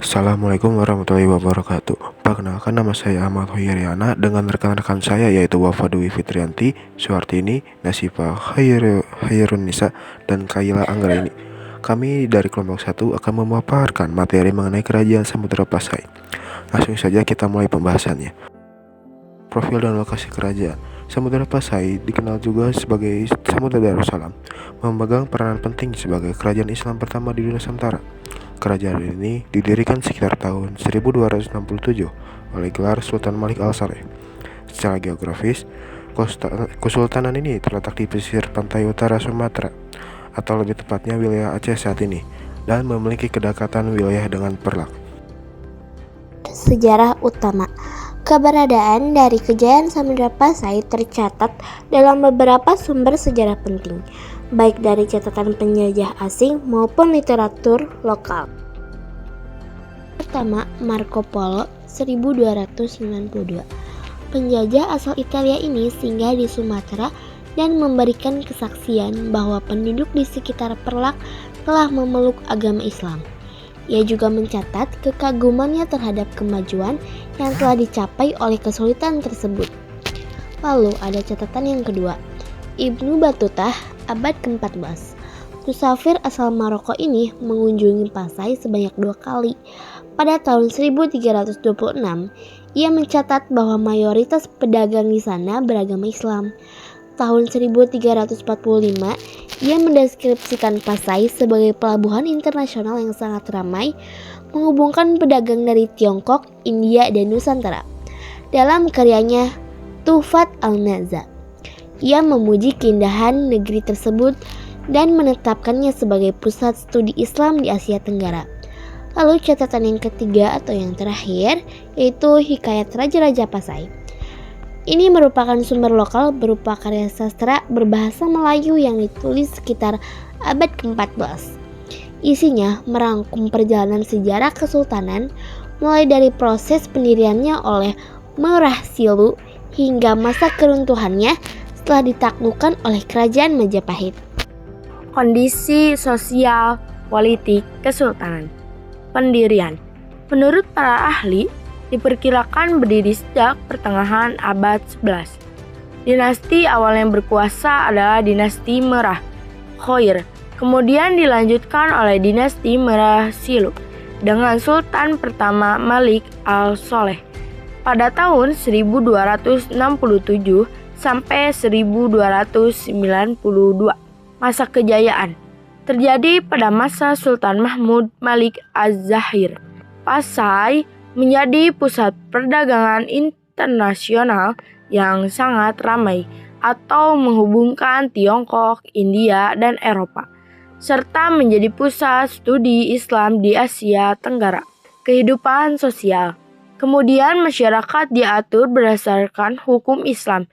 Assalamualaikum warahmatullahi wabarakatuh. Perkenalkan, nama saya Ahmad Hoiriana dengan rekan-rekan saya yaitu Wafa Dwi Fitrianti, Suhartini, Nasifa Hairunisa, dan Kaila Anggraini. Kami dari kelompok 1 akan memaparkan materi mengenai Kerajaan Samudra Pasai. Langsung saja kita mulai pembahasannya. Profil dan lokasi kerajaan. Samudra Pasai dikenal juga sebagai Samudra Darussalam, memegang peranan penting sebagai kerajaan Islam pertama di Nusantara. Kerajaan ini didirikan sekitar tahun 1267 oleh gelar Sultan Malik Al-Saleh. Secara geografis, kesultanan ini terletak di pesisir pantai utara Sumatera, atau lebih tepatnya wilayah Aceh saat ini, dan memiliki kedekatan wilayah dengan Perlak. Sejarah utama. Keberadaan dari Kejayaan Samudra Pasai tercatat dalam beberapa sumber sejarah penting, baik dari catatan penjajah asing maupun literatur lokal. Pertama, Marco Polo 1292. Penjajah asal Italia ini singgah di Sumatera dan memberikan kesaksian bahwa penduduk di sekitar Perlak telah memeluk agama Islam. Ia juga mencatat kekagumannya terhadap kemajuan yang telah dicapai oleh kesulitan tersebut. Lalu ada catatan yang kedua, Ibnu Battuta abad ke-14. Musafir asal Maroko ini mengunjungi Pasai sebanyak 2 kali. Pada tahun 1326, ia mencatat bahwa mayoritas pedagang di sana beragama Islam. Tahun 1345, ia mendeskripsikan Pasai sebagai pelabuhan internasional yang sangat ramai, menghubungkan pedagang dari Tiongkok, India, dan Nusantara. Dalam karyanya Tuhfat al-Naza, ia memuji keindahan negeri tersebut dan menetapkannya sebagai pusat studi Islam di Asia Tenggara. Lalu catatan yang ketiga atau yang terakhir yaitu Hikayat Raja-Raja Pasai. Ini merupakan sumber lokal berupa karya sastra berbahasa Melayu yang ditulis sekitar abad ke-14. Isinya merangkum perjalanan sejarah kesultanan mulai dari proses pendiriannya oleh Merah Silu hingga masa keruntuhannya setelah ditaklukkan oleh Kerajaan Majapahit. Kondisi sosial politik kesultanan. Pendirian. Menurut para ahli, diperkirakan berdiri sejak pertengahan abad 11. Dinasti awal yang berkuasa adalah dinasti Merah Khoir, kemudian dilanjutkan oleh dinasti Merah Silu dengan Sultan pertama Malik Al-Saleh pada tahun 1267 sampai 1292. Masa kejayaan terjadi pada masa Sultan Mahmud Malik Az-Zahir. Pasai menjadi pusat perdagangan internasional yang sangat ramai atau menghubungkan Tiongkok, India, dan Eropa, serta menjadi pusat studi Islam di Asia Tenggara. Kehidupan sosial. Kemudian masyarakat diatur berdasarkan hukum Islam.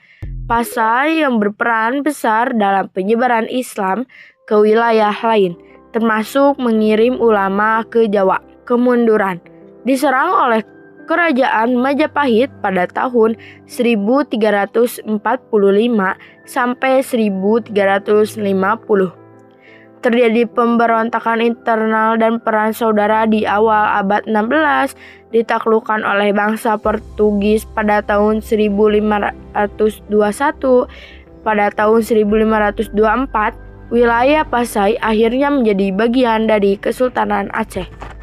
Pasai yang berperan besar dalam penyebaran Islam ke wilayah lain, termasuk mengirim ulama ke Jawa. Kemunduran. Diserang oleh Kerajaan Majapahit pada tahun 1345 sampai 1350. Terjadi pemberontakan internal dan perang saudara di awal abad 16, ditaklukkan oleh bangsa Portugis pada tahun 1521. Pada tahun 1524, wilayah Pasai akhirnya menjadi bagian dari Kesultanan Aceh.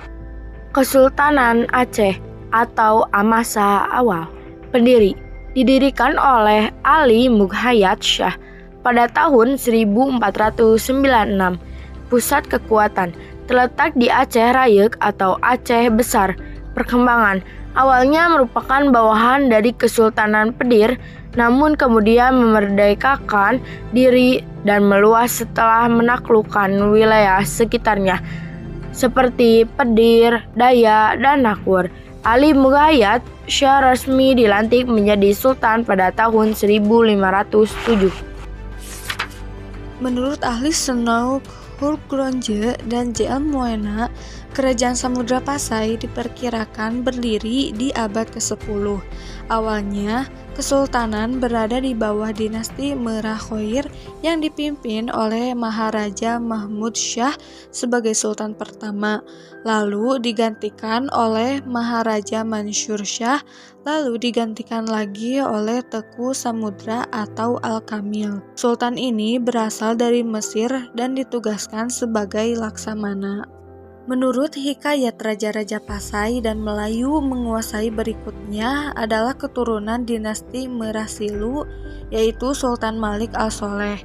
Kesultanan Aceh atau Amasa awal. Pendiri didirikan oleh Ali Mughayat Shah pada tahun 1496. Pusat kekuatan terletak di Aceh Rayek atau Aceh Besar. Perkembangan awalnya merupakan bawahan dari Kesultanan Pedir, namun kemudian memerdekakan diri dan meluas setelah menaklukkan wilayah sekitarnya seperti Pedir, Dayak, dan Nakwar. Ali Mughayat Shah resmi dilantik menjadi sultan pada tahun 1507. Menurut ahli Snow Hurgronje dan J.L. Moena, Kerajaan Samudra Pasai diperkirakan berdiri di abad ke-10. Awalnya, Kesultanan berada di bawah dinasti Merakhoir yang dipimpin oleh Maharaja Mahmud Syah sebagai sultan pertama, lalu digantikan oleh Maharaja Mansur Syah, lalu digantikan lagi oleh Teku Samudra atau Al-Kamil. Sultan ini berasal dari Mesir dan ditugaskan sebagai laksamana. Menurut hikayat Raja-Raja Pasai dan Melayu menguasai berikutnya adalah keturunan dinasti Merasilu, yaitu Sultan Malik Al-Soleh.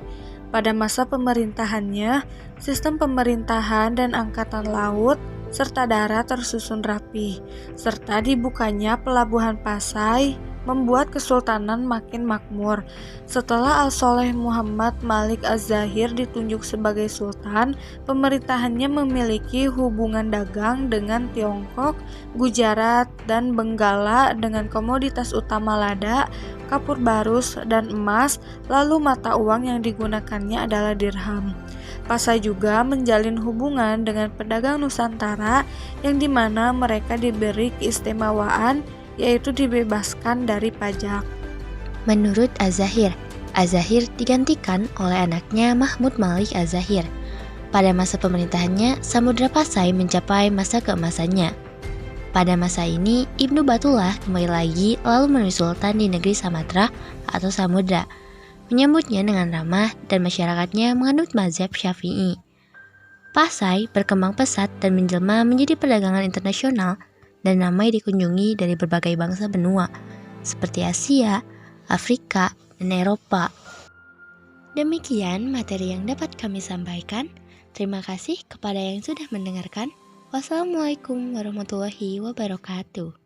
Pada masa pemerintahannya, sistem pemerintahan dan angkatan laut serta darat tersusun rapi, serta dibukanya pelabuhan Pasai membuat kesultanan makin makmur. Setelah Al-Soleh Muhammad Malik Az-Zahir ditunjuk sebagai sultan, pemerintahannya memiliki hubungan dagang dengan Tiongkok, Gujarat, dan Benggala dengan komoditas utama lada, kapur barus, dan emas, lalu mata uang yang digunakannya adalah dirham. Pasai juga menjalin hubungan dengan pedagang Nusantara yang dimana mereka diberi keistimewaan yaitu dibebaskan dari pajak. Menurut Az-Zahir digantikan oleh anaknya Mahmud Malik Az-Zahir. Pada masa pemerintahannya, Samudra Pasai mencapai masa keemasannya. Pada masa ini, Ibnu Batullah kembali lagi lalu menemui sultan di negeri Sumatera atau Samudra, menyambutnya dengan ramah dan masyarakatnya menganut mazhab Syafi'i. Pasai berkembang pesat dan menjelma menjadi perdagangan internasional dan ramai dikunjungi dari berbagai bangsa benua, seperti Asia, Afrika, dan Eropa. Demikian materi yang dapat kami sampaikan. Terima kasih kepada yang sudah mendengarkan. Wassalamualaikum warahmatullahi wabarakatuh.